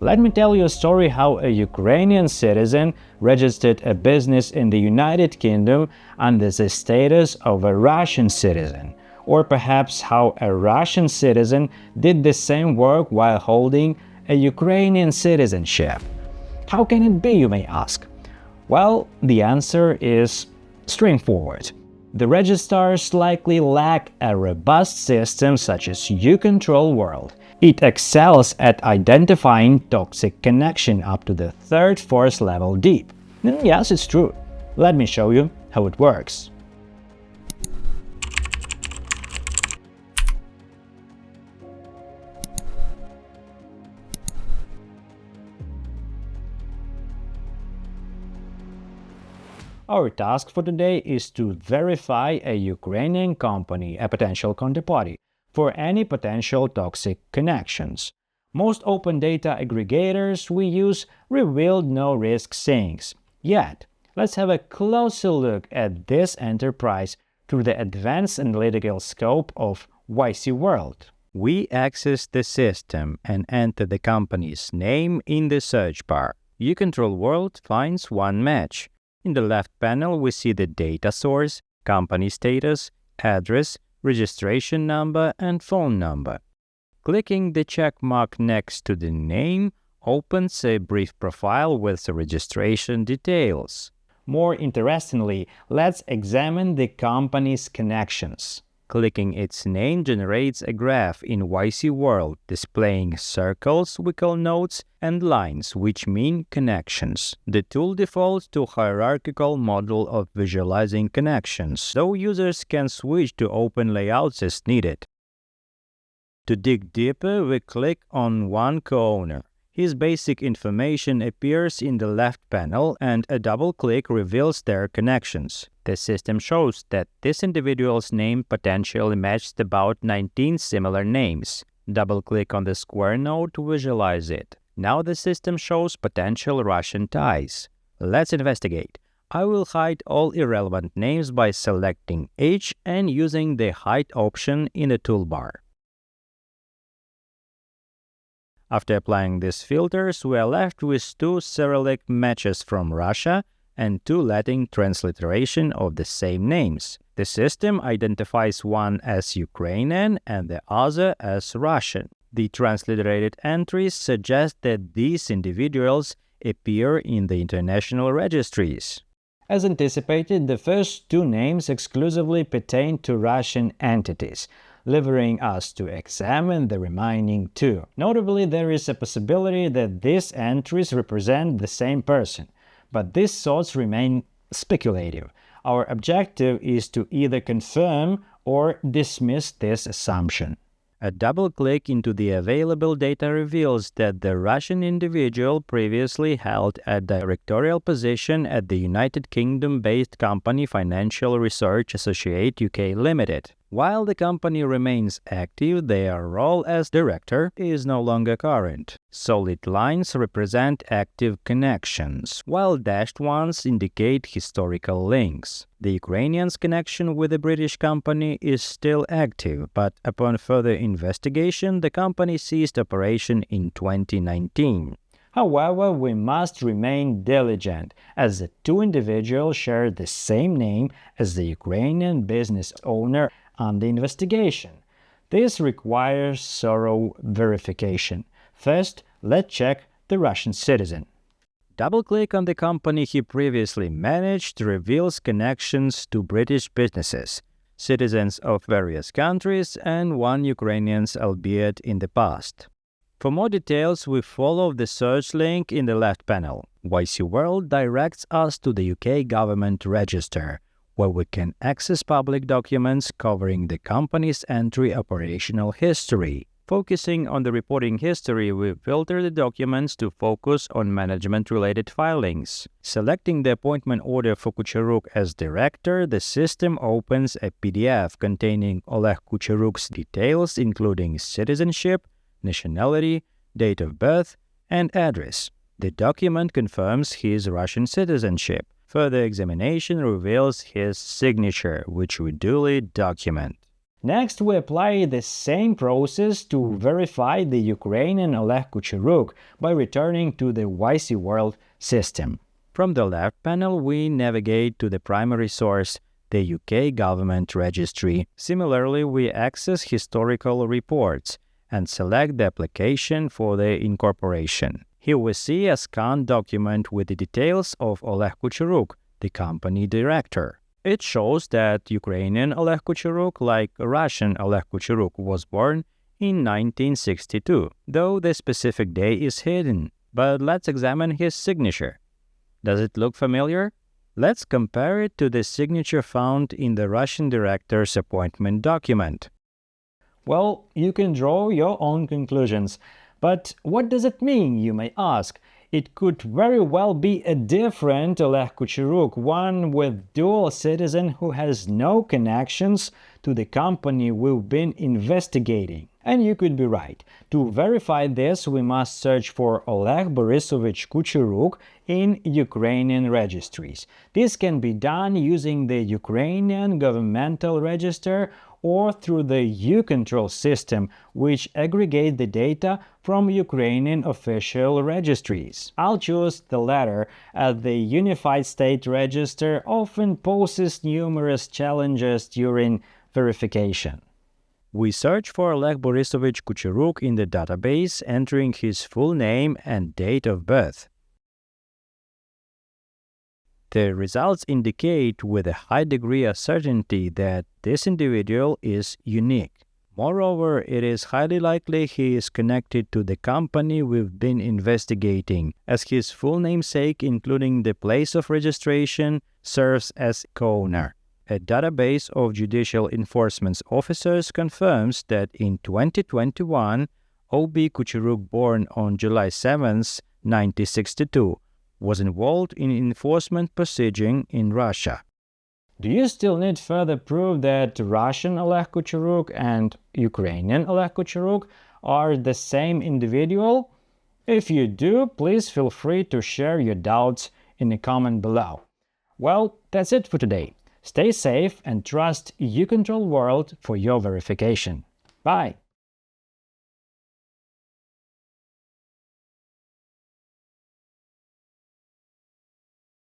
Let me tell you a story how a Ukrainian citizen registered a business in the United Kingdom under the status of a Russian citizen, or perhaps how a Russian citizen did the same work while holding a Ukrainian citizenship. How can it be, you may ask? Well, the answer is straightforward. The registrars likely lack a robust system such as Youcontrol world. It excels at identifying toxic connection up to the third force level deep. And yes, it's true. Let me show you how it works. Our task for today is to verify a Ukrainian company, a potential counterparty, for any potential toxic connections. Most open data aggregators we use reveal no-risk sinks. Yet, let's have a closer look at this enterprise through the advanced analytical scope of YC World. We access the system and enter the company's name in the search bar. Youcontrol World finds one match. In the left panel, we see the data source, company status, address, registration number, and phone number. Clicking the check mark next to the name opens a brief profile with the registration details. More interestingly, let's examine the company's connections. Clicking its name generates a graph in YC World displaying circles we call nodes and lines which mean connections. The tool defaults to hierarchical model of visualizing connections, though users can switch to open layouts as needed. To dig deeper, we click on one co-owner. His basic information appears in the left panel and a double click reveals their connections. The system shows that this individual's name potentially matched about 19 similar names. Double-click on the square node to visualize it. Now the system shows potential Russian ties. Let's investigate. I will hide all irrelevant names by selecting H and using the Hide option in the toolbar. After applying these filters, we are left with two Cyrillic matches from Russia and two Latin transliteration of the same names. The system identifies one as Ukrainian and the other as Russian. The transliterated entries suggest that these individuals appear in the international registries. As anticipated, the first two names exclusively pertain to Russian entities, leaving us to examine the remaining two. Notably, there is a possibility that these entries represent the same person, but these thoughts remain speculative. Our objective is to either confirm or dismiss this assumption. A double click into the available data reveals that the Russian individual previously held a directorial position at the United Kingdom-based company Financial Research Associate UK Limited. While the company remains active, their role as director is no longer current. Solid lines represent active connections, while dashed ones indicate historical links. The Ukrainian's connection with the British company is still active, but upon further investigation, the company ceased operation in 2019. However, we must remain diligent, as the two individuals share the same name as the Ukrainian business owner under investigation. This requires thorough verification. First, let's check the Russian citizen. Double-click on the company he previously managed reveals connections to British businesses, citizens of various countries, and one Ukrainians, albeit in the past. For more details, we follow the search link in the left panel. YC World directs us to the UK government register, where we can access public documents covering the company's entry operational history. Focusing on the reporting history, we filter the documents to focus on management-related filings. Selecting the appointment order for Kucheruk as director, the system opens a PDF containing Oleg Kucheruk's details, including citizenship, nationality, date of birth, and address. The document confirms his Russian citizenship. Further examination reveals his signature, which we duly document. Next, we apply the same process to verify the Ukrainian Oleg Kucheruk by returning to the YC World system. From the left panel, we navigate to the primary source, the UK government registry. Similarly, we access historical reports and select the application for the incorporation. Here we see a scanned document with the details of Oleg Kucheruk, the company director. It shows that Ukrainian Oleg Kucheruk, like Russian Oleg Kucheruk, was born in 1962, though the specific day is hidden. But let's examine his signature. Does it look familiar? Let's compare it to the signature found in the Russian director's appointment document. Well, you can draw your own conclusions. But what does it mean, you may ask? It could very well be a different Oleg Kucheruk, one with dual citizen who has no connections to the company we've been investigating. And you could be right. To verify this, we must search for Oleg Borisovich Kucheruk in Ukrainian registries. This can be done using the Ukrainian governmental register or through the Youcontrol system, which aggregate the data from Ukrainian official registries. I'll choose the latter, as the Unified State Register often poses numerous challenges during verification. We search for Oleg Borisovich Kucheruk in the database, entering his full name and date of birth. The results indicate with a high degree of certainty that this individual is unique. Moreover, it is highly likely he is connected to the company we've been investigating, as his full namesake, including the place of registration, serves as co-owner. A database of judicial enforcement officers confirms that in 2021, O.B. Kucheruk, born on July 7, 1962, was involved in enforcement proceeding in Russia. Do you still need further proof that Russian Oleg Kucheruk and Ukrainian Oleg Kucheruk are the same individual? If you do, please feel free to share your doubts in the comment below. Well, that's it for today. Stay safe and trust Youcontrol World for your verification. Bye!